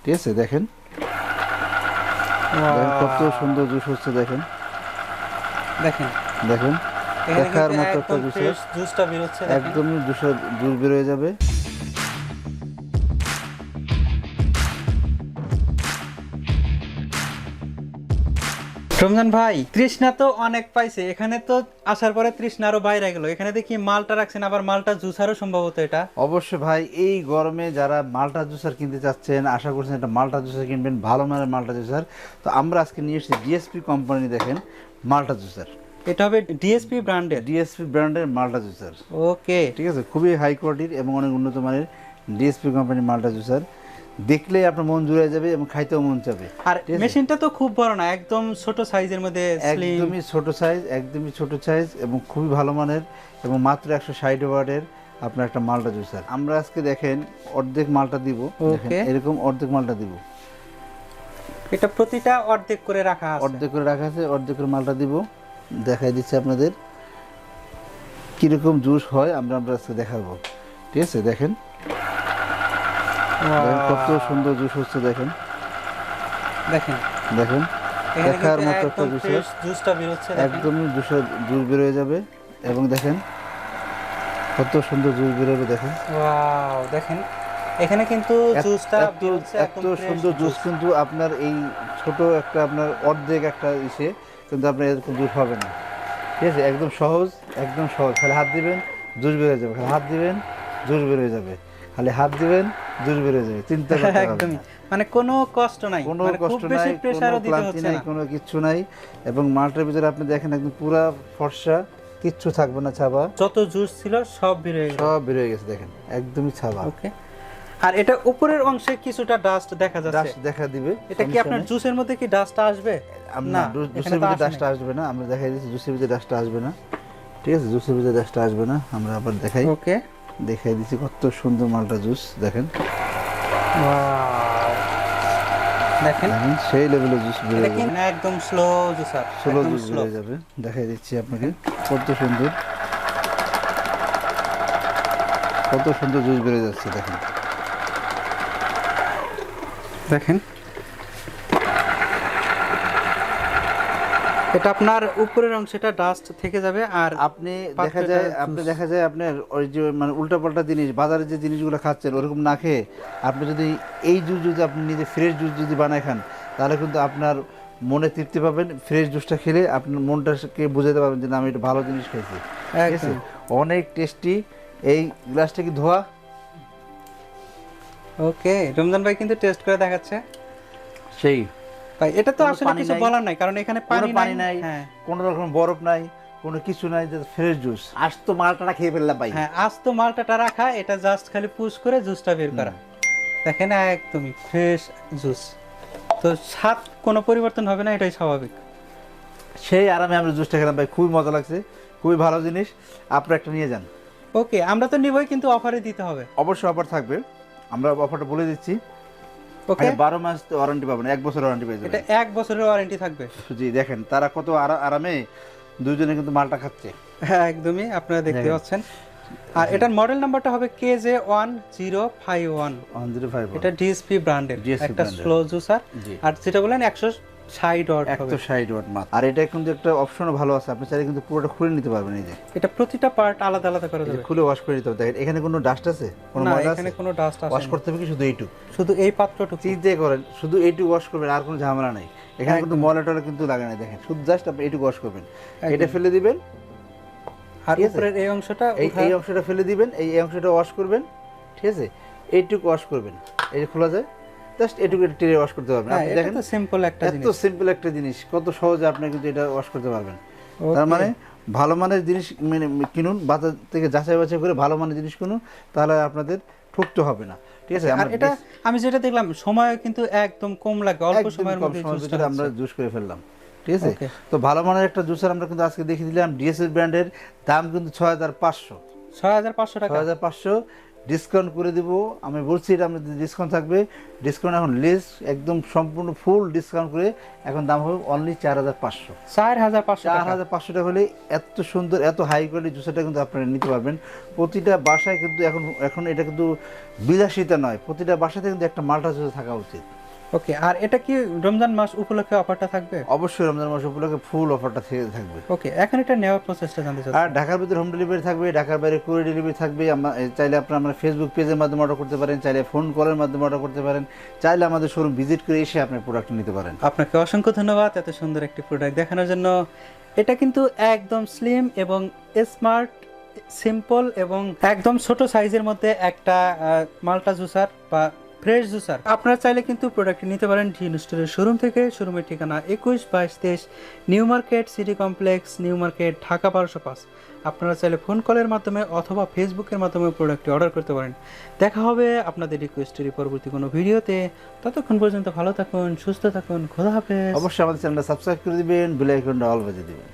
ঠিক আছে, দেখেন কত সুন্দর জুস হচ্ছে, দেখেন দেখেন দেখেন দেখার মতো একটা জুসার, জুসটা বের হচ্ছে দেখেন। একদমই জুস বের হয়ে যাবে। রমজান ভাই, তৃষ্ণা তো অনেক পাইছে এখানে, তো আসার পরে তৃষ্ণা আরো বাইরে গেল। এখানে দেখি মালটা রাখছেন, আবার মালটা জুসারও সম্ভবত এটা। অবশ্যই ভাই, এই গরমে যারা মাল্টা জুসার কিনতে চাচ্ছেন, আশা করছেন একটা মাল্টা জুসার কিনবেন, ভালো মানের মাল্টা জুসার, তো আমরা আজকে নিয়ে এসেছি ডিএসপি কোম্পানি, দেখেন মাল্টা জুসার। এটা হবে ডিএসপি ব্র্যান্ডের। ডিএসপি ব্র্যান্ডের মাল্টা জুসার, ওকে। ঠিক আছে, খুবই হাই কোয়ালিটির এবং অনেক উন্নত মানের ডিএসপি কোম্পানির মাল্টা জুসার। দেখলেই আপনার মন জুড়ে যাবে এবং খাইতেও মন চাবে। আর মেশিনটা তো খুব বড় না, একদম ছোট সাইজের মধ্যে, একদমই ছোট সাইজ, একদমই ছোট সাইজ এবং খুবই ভালো মানের, এবং মাত্র 160 ওয়াটের আপনার একটা মাল্টা জুসার। আমরা আজকে দেখেন অর্ধেক মালটা দিব, দেখেন এরকম অর্ধেক মালটা দিব। এটা প্রতিটা অর্ধেক করে রাখা আছে, অর্ধেক করে রাখা আছে, অর্ধেক করে মালটা দিব। দেখাই দিচ্ছি আপনাদের কিরকম জুস হয়, আমরা আজকে দেখাবো। ঠিক আছে, দেখেন কত সুন্দর জুস হচ্ছে, দেখেন দেখেন দেখেন দেখার মতো একটা জুসার, জুসটা বের হচ্ছে, একদমই জুস বের হয়ে যাবে। এবং দেখেন কত সুন্দর জুস বের হবে, দেখেন ওয়াও, দেখেন এখানে কিন্তু জুসটা এত সুন্দর জুস কিন্তু আপনার এই ছোট একটা আপনার অর্ধেক একটা ইসে কিন্তু আপনার এরকম জুস হবে না। ঠিক আছে, একদম সহজ, একদম সহজ। খালি হাত দিবেন জুস বের হয়ে যাবে, খালি হাত দিবেন জুস বের হয়ে যাবে, খালি হাত দিবেন জুস বের হয়ে যাবে। চিন্তা করতে হবে একদমই, না, মানে কোনো কষ্ট নাই, কোনো কষ্ট নাই, কোনো ক্লান্তি নাই, কোনো কিচ্ছু নাই। এবং মালটার ভিতরে আপনি দেখেন একদম পুরা ফর্সা, কিচ্ছু থাকবে না ছাবা, যত জুস ছিল সব বের হয়ে গেছে, সব বের হয়ে গেছে, দেখেন একদমই ছাবা। ওকে। আর এটা উপরের অংশে কিছুটা ডাস্ট দেখা যাচ্ছে, ডাস্ট দেখা দিবে। এটা কি আপনার জুসের মধ্যে কি ডাস্ট আসবে? না, জুসের ভিতরে ডাস্ট আসবে না, আমরা দেখাই দিচ্ছি জুসের ভিতরে ডাস্ট আসবে না। ঠিক আছে, জুসের ভিতরে ডাস্ট আসবে না, আমরা আবার দেখাই, ওকে, দেখাই দিচ্ছি কত সুন্দর মালটা জুস, দেখেন ওয়াও, দেখেন দেখেন সেই লেভেলের জুস বের এটা হবে, কি একদম স্লো জুসার, স্লো জুস বের হয়ে যাবে। দেখাই দিচ্ছি আপনাকে কত সুন্দর, কত সুন্দর জুস বের হয়ে যাচ্ছে, দেখেন দেখেন। এটা আপনার উপরের অংশটা ডাস্ট থেকে যাবে, আর আপনি দেখা যায় আপনার ওই যে মানে উল্টাপাল্টা জিনিস, বাজারে যে জিনিসগুলো খাচ্ছেন ওরকম না খেয়ে আপনি যদি এই জুস যদি আপনি নিজে ফ্রেশ জুস যদি বানায় খান, তাহলে কিন্তু আপনার মনে তৃপ্তি পাবেন। ফ্রেশ জুসটা খেলে আপনার মনটাকে বুঝাতে পারবেন যে না আমি একটা ভালো জিনিস খাইছি। ঠিক আছে, অনেক টেস্টি। এই গ্লাসটা কি ধোয়া? ওকে, রমজান ভাই কিন্তু টেস্ট করে দেখাচ্ছে সেই ভাই। এটা তো আসলে কিছু বলার নাই, কারণ এখানে পানি নাই, হ্যাঁ, কোনো রকম বরফ নাই, কোনো কিছু নাই, যে ফ্রেশ জুস। আজ তো মালটাটা খেয়ে ফেললাম ভাই। হ্যাঁ, আজ তো মালটাটা রাখা, এটা জাস্ট খালি পুশ করে জুসটা বের করা। দেখেন একদমই ফ্রেশ জুস, তো স্বাদ কোনো পরিবর্তন হবে না, এটাই স্বাভাবিক। সেই আরামে আমরা জুসটা খেলাম ভাই, খুবই মজা লাগছে, খুবই ভালো জিনিস। আপনারা একটা নিয়ে যান। ওকে, আমরা তো নিবই, কিন্তু অফারে দিতে হবে। অবশ্যই অফার থাকবে, আমরা অফারটা বলে দিচ্ছি। ওকে, 12 মাস ওয়ারেন্টি পাবেন, 1 বছর ওয়ারেন্টি পেয়ে এটা যাবেন। 1 বছরের ওয়ারেন্টি থাকবে। জি, দেখেন তারা কত আরামে দুইজনে কিন্তু মালটা খাচ্ছে। হ্যাঁ, একদমই, আপনারা দেখতে পাচ্ছেন। আর এটার মডেল নাম্বারটা হবে KJ1051, 105। এটা ডিএসপি ব্র্যান্ডের একটা স্লো জুসার। আর যেটা বলেন 160 ওয়াট হবে, 160 ওয়াট মাত্র। আর এটা কিন্তু একটা অপশনও ভালো আছে, আপনি চাইলে কিন্তু পুরোটা খুলে নিতে পারবেন। এই যে এটা প্রতিটা পার্ট আলাদা আলাদা করা যাবে, খুলে ওয়াশ করে নিতে হবে। দেখেন এখানে কোনো ডাস্ট আছে, কোনো না, ময়লা আছে? এখানে কোনো ডাস্ট আসে ওয়াশ না, করতে হবে কি শুধু এইটুকু, শুধু এই পাত্রটুকু চিন্তা করেন, শুধু এইটুকু ওয়াশ করবেন, আর কোনো ঝামেলা নাই। এখানে কিন্তু ময়লা টয়লা কিন্তু লাগে না, দেখেন শুধু জাস্ট আপনি এইটুকু ওয়াশ করবেন, এটা ফেলে দিবেন। আর উপরের এই অংশটা, এই অংশটা ফেলে দিবেন, এই অংশটা ওয়াশ করবেন। ঠিক আছে, এইটুকু ওয়াশ করবেন, এই যে খোলা যায়, জাস্ট এইটুকু টেরে ওয়াশ করতে পারবেন। আপনি দেখেন সিম্পল একটা জিনিস, এত সিম্পল একটা জিনিস, কত সহজে আপনি কিন্তু এটা ওয়াশ করতে পারবেন। তার মানে ভালো মানের জিনিস কিনুন, বাজার থেকে যাচাই বাছাই করে ভালো মানের জিনিস কিনুন, তাহলে আপনাদের ঠকতে হবে না। ঠিক আছে, আর এটা আমি যেটা দেখলাম সময় কিন্তু একদম কম লাগে, অল্প সময়ের মধ্যে আমরা জুস করে ফেললাম। ঠিক আছে, তো ভালো মানের একটা জুসার আমরা কিন্তু আজকে দেখিয়ে দিলাম। ডিএসএস ব্র্যান্ডের দাম কিন্তু 6500 টাকা, 6500। ডিসকাউন্ট করে দিব। আমি বলছি এটা আমাদের ডিসকাউন্ট থাকবে, ডিসকাউন্ট এখন লেস একদম সম্পূর্ণ ফুল ডিসকাউন্ট করে এখন দাম হবে অনলি 4500। 4500 টাকা। 4500 টাকা হলে এত সুন্দর এত হাই কোয়ালিটি জুসারটা কিন্তু আপনারা নিতে পারবেন। প্রতিটা বাসায় কিন্তু এখন এটা কিন্তু বিলাসিতা নয়, প্রতিটা বাসাতে কিন্তু একটা মাল্টা জুসার থাকা উচিত। ওকে, আর এটা কি রমজান মাস উপলক্ষে অফারটা থাকবে? অবশ্যই রমজান মাস উপলক্ষে ফুল অফারটা থাকবে। ওকে, এখন এটা নেওয়ার প্রসেসটা জানতে চাচ্ছি। আর ঢাকার ভিতরে হোম ডেলিভারি থাকবে, ঢাকার বাইরে কুরিয়ার ডেলিভারি থাকবে। চাইলে আপনারা আমার ফেসবুক পেজের মাধ্যমে অর্ডার করতে পারেন, চাইলে ফোন কলের মাধ্যমে অর্ডার করতে পারেন, চাইলে আমাদের শোরুম ভিজিট করে এসে আপনার প্রোডাক্ট নিতে পারেন। আপনাকে অসংখ্য ধন্যবাদ এত সুন্দর একটি প্রোডাক্ট দেখানোর জন্য। এটা কিন্তু একদম স্লিম এবং স্মার্ট, সিম্পল এবং একদম ছোট সাইজের মধ্যে একটা মাল্টা জুসার বা ফ্রেশ জুসার। আপনারা চাইলে কিন্তু প্রোডাক্টটি নিতে পারেন ঢিল স্টোরের শোরুম থেকে। শোরুমের ঠিকানা 21/22-23 new market city complex, new market, Dhaka 1205। আপনারা চাইলে ফোন কলের মাধ্যমে অথবা ফেসবুকের মাধ্যমে প্রোডাক্টটি অর্ডার করতে পারেন। দেখা হবে আপনাদের রিকোয়েস্টের পরবর্তী কোনো ভিডিওতে। ততক্ষণ পর্যন্ত ভালো থাকুন, সুস্থ থাকুন, খোদা হাফেজ। অবশ্যই আমাদের চ্যানেলটা সাবস্ক্রাইব করে দিবেন, বেল আইকনটা অল বাজিয়ে দিবেন।